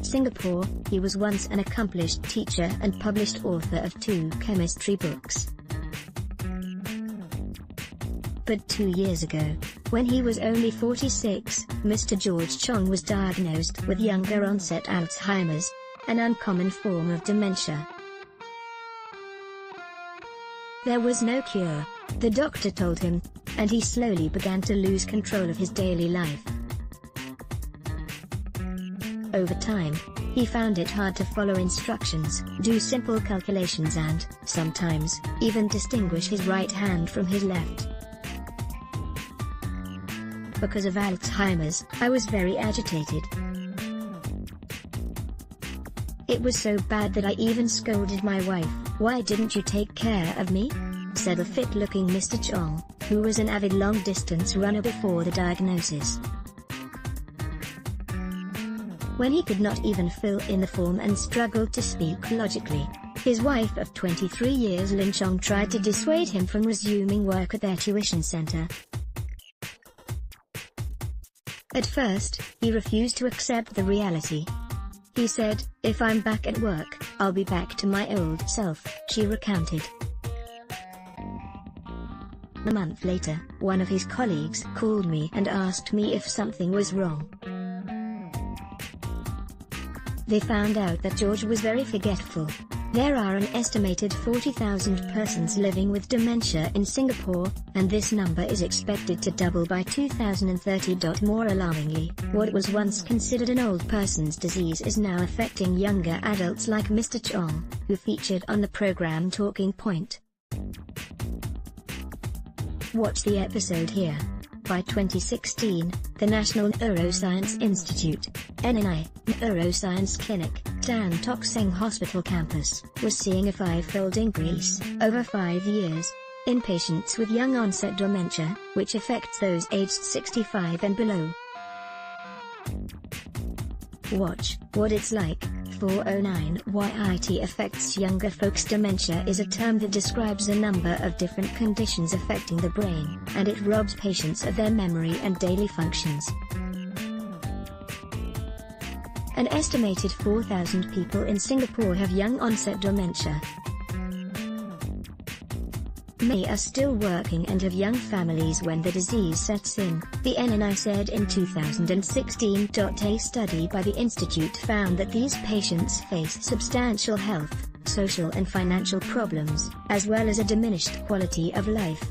Singapore. He was once an accomplished teacher and published author of 2 chemistry books. But 2 years ago, when he was only 46, Mr. George Chong was diagnosed with younger onset Alzheimer's, an uncommon form of dementia. There was no cure, the doctor told him, and he slowly began to lose control of his daily life. Over time, he found it hard to follow instructions, do simple calculations and, sometimes, even distinguish his right hand from his left. Because of Alzheimer's, I was very agitated. It was so bad that I even scolded my wife. "Why didn't you take care of me?" said a fit-looking Mr. Chong, who was an avid long-distance runner before the diagnosis. When he could not even fill in the form and struggled to speak logically, his wife of 23 years Lin Chong tried to dissuade him from resuming work at their tuition center. At first, he refused to accept the reality. He said, "If I'm back at work, I'll be back to my old self," she recounted. A month later, one of his colleagues called me and asked me if something was wrong. They found out that George was very forgetful. There are an estimated 40,000 persons living with dementia in Singapore, and this number is expected to double by 2030. More alarmingly, what was once considered an old person's disease is now affecting younger adults like Mr. Chong, who featured on the program Talking Point. Watch the episode here. By 2016, the National Neuroscience Institute, NNI, Neuroscience Clinic, Tan Tock Seng Hospital campus, was seeing a 5-fold increase, over 5 years, in patients with young onset dementia, which affects those aged 65 and below. Watch what it's like. 409 YIT affects younger folks. Dementia is a term that describes a number of different conditions affecting the brain, and it robs patients of their memory and daily functions. An estimated 4,000 people in Singapore have young onset dementia. Many are still working and have young families when the disease sets in, the NNI said in 2016. A study by the institute found that these patients face substantial health, social and financial problems, as well as a diminished quality of life.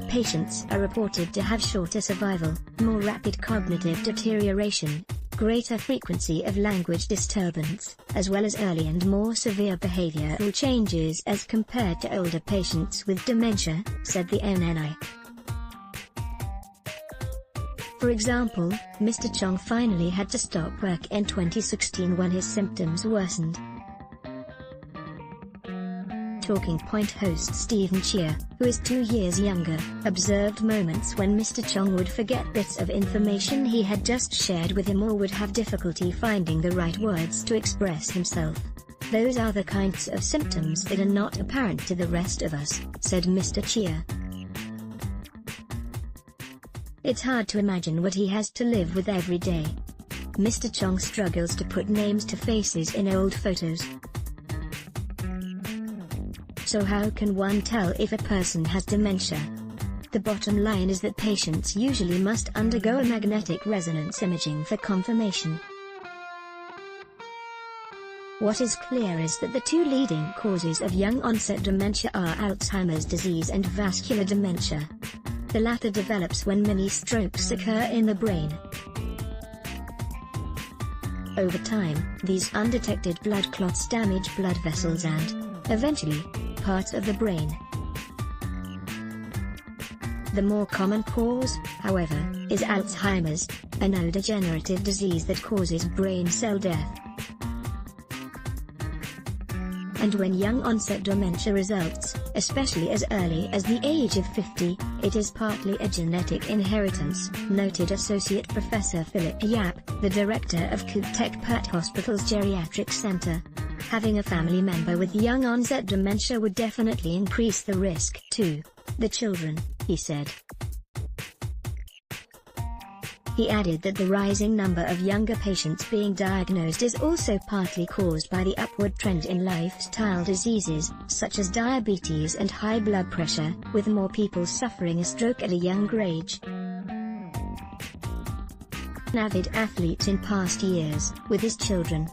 Patients are reported to have shorter survival, more rapid cognitive deterioration, greater frequency of language disturbance, as well as early and more severe behavioral changes as compared to older patients with dementia, said the NNI. For example, Mr. Chong finally had to stop work in 2016 when his symptoms worsened. Talking Point host Stephen Chia, who is 2 years younger, observed moments when Mr. Chong would forget bits of information he had just shared with him or would have difficulty finding the right words to express himself. "Those are the kinds of symptoms that are not apparent to the rest of us," said Mr. Chia. "It's hard to imagine what he has to live with every day. Mr. Chong struggles to put names to faces in old photos. So how can one tell if a person has dementia? The bottom line is that patients usually must undergo a magnetic resonance imaging for confirmation. What is clear is that the 2 leading causes of young onset dementia are Alzheimer's disease and vascular dementia. The latter develops when many strokes occur in the brain. Over time, these undetected blood clots damage blood vessels and, eventually, parts of the brain. The more common cause, however, is Alzheimer's, a neurodegenerative disease that causes brain cell death. And when young onset dementia results, especially as early as the age of 50, it is partly a genetic inheritance, noted Associate Professor Philip Yap, the director of Kuk Tek Pat Hospital's Geriatric Center. Having a family member with young onset dementia would definitely increase the risk to the children, he said. He added that the rising number of younger patients being diagnosed is also partly caused by the upward trend in lifestyle diseases, such as diabetes and high blood pressure, with more people suffering a stroke at a younger age. An avid athlete in past years, with his children.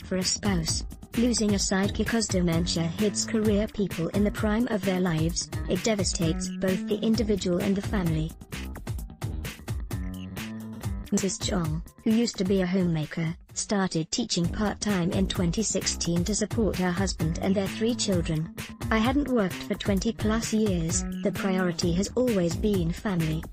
For a spouse, losing a sidekick as dementia hits career people in the prime of their lives, it devastates both the individual and the family. Mrs. Chong, who used to be a homemaker, started teaching part-time in 2016 to support her husband and their 3 children. "I hadn't worked for 20+ years, the priority has always been family.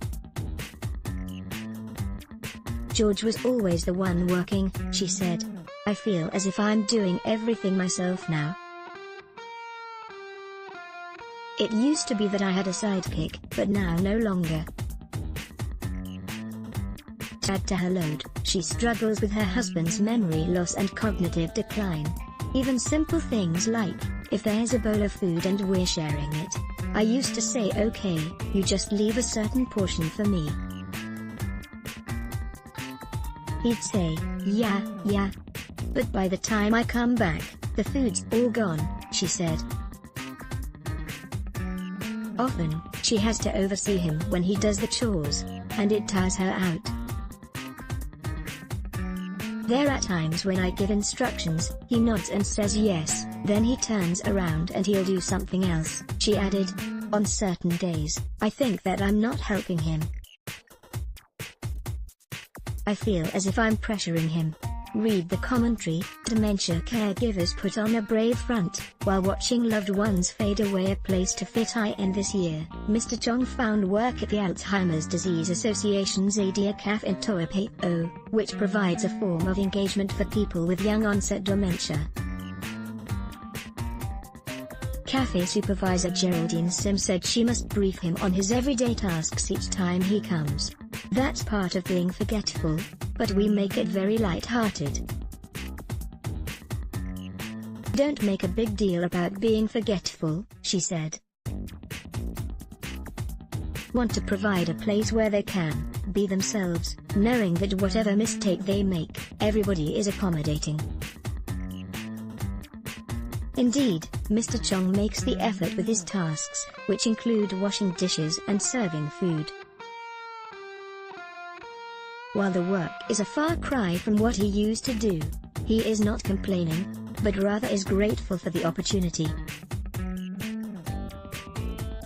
George was always the one working," she said. "I feel as if I'm doing everything myself now. It used to be that I had a sidekick, but now no longer." To add to her load, she struggles with her husband's memory loss and cognitive decline. Even simple things like, if there's a bowl of food and we're sharing it, I used to say okay, you just leave a certain portion for me. He'd say, yeah. But by the time I come back, the food's all gone, she said. Often, she has to oversee him when he does the chores, and it tires her out. "There are times when I give instructions, he nods and says yes, then he turns around and he'll do something else," she added. "On certain days, I think that I'm not helping him. I feel as if I'm pressuring him." Read the commentary. Dementia caregivers put on a brave front, while watching loved ones fade away. A place to fit in this year, Mr. Chong found work at the Alzheimer's Disease Association's Adia Cafe in Toa, which provides a form of engagement for people with young-onset dementia. Cafe supervisor Geraldine Sim said she must brief him on his everyday tasks each time he comes. "That's part of being forgetful, but we make it very light-hearted. Don't make a big deal about being forgetful," she said. "Want to provide a place where they can be themselves, knowing that whatever mistake they make, everybody is accommodating." Indeed, Mr. Chong makes the effort with his tasks, which include washing dishes and serving food. While the work is a far cry from what he used to do, he is not complaining, but rather is grateful for the opportunity.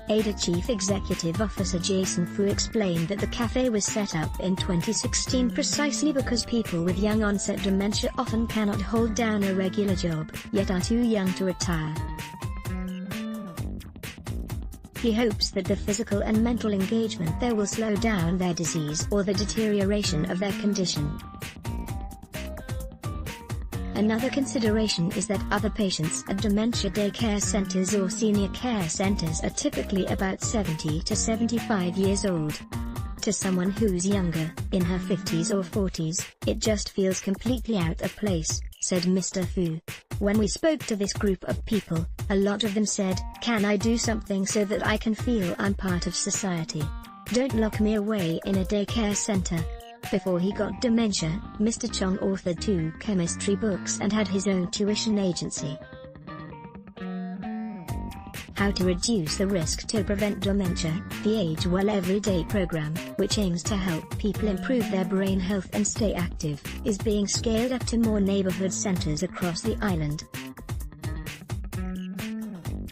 Ada Chief Executive Officer Jason Fu explained that the cafe was set up in 2016 precisely because people with young-onset dementia often cannot hold down a regular job, yet are too young to retire. He hopes that the physical and mental engagement there will slow down their disease or the deterioration of their condition. Another consideration is that other patients at dementia daycare centers or senior care centers are typically about 70 to 75 years old. To someone who's younger, in her 50s or 40s, it just feels completely out of place, said Mr. Fu. "When we spoke to this group of people, a lot of them said, 'Can I do something so that I can feel I'm part of society? Don't lock me away in a daycare center.'" Before he got dementia, Mr. Chong authored 2 chemistry books and had his own tuition agency. How to Reduce the Risk to Prevent Dementia, the Age Well Everyday program, which aims to help people improve their brain health and stay active, is being scaled up to more neighborhood centers across the island.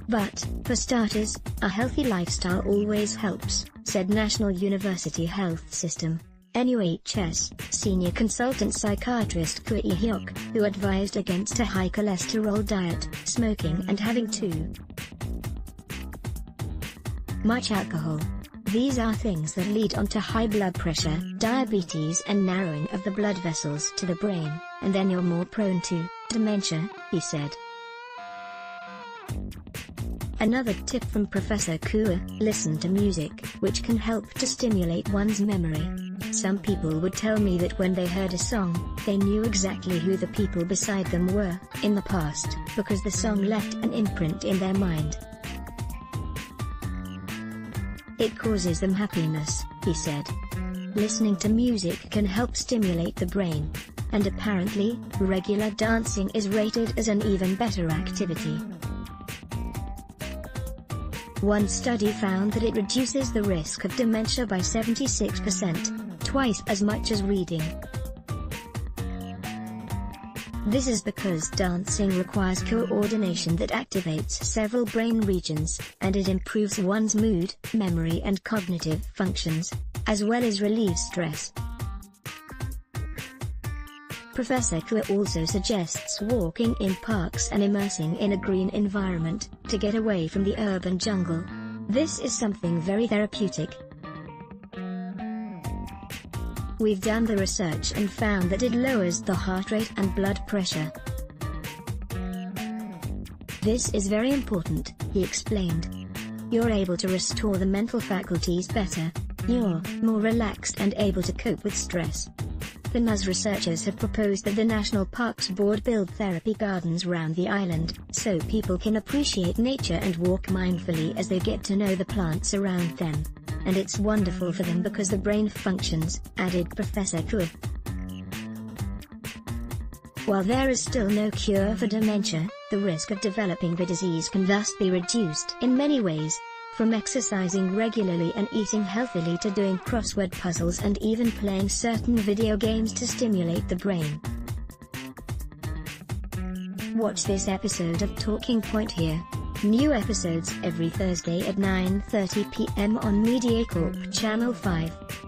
But, for starters, a healthy lifestyle always helps, said National University Health System (NUHS) senior consultant psychiatrist Kui Hyuk, who advised against a high cholesterol diet, smoking and having too much alcohol. These are things that lead on to high blood pressure, diabetes and narrowing of the blood vessels to the brain, and then you're more prone to dementia, he said. Another tip from Professor Kua: listen to music, which can help to stimulate one's memory. Some people would tell me that when they heard a song, they knew exactly who the people beside them were, in the past, because the song left an imprint in their mind. It causes them happiness, he said. Listening to music can help stimulate the brain. And apparently, regular dancing is rated as an even better activity. One study found that it reduces the risk of dementia by 76%, twice as much as reading. This is because dancing requires coordination that activates several brain regions, and it improves one's mood, memory and cognitive functions, as well as relieves stress. Professor Kua also suggests walking in parks and immersing in a green environment, to get away from the urban jungle. This is something very therapeutic. We've done the research and found that it lowers the heart rate and blood pressure. This is very important, he explained. You're able to restore the mental faculties better. You're more relaxed and able to cope with stress. The NUS researchers have proposed that the National Parks Board build therapy gardens round the island, so people can appreciate nature and walk mindfully as they get to know the plants around them. And it's wonderful for them because the brain functions, added Professor Kua. While there is still no cure for dementia, the risk of developing the disease can thus be reduced in many ways. From exercising regularly and eating healthily to doing crossword puzzles and even playing certain video games to stimulate the brain. Watch this episode of Talking Point here. New episodes every Thursday at 9:30 p.m. on MediaCorp Channel 5.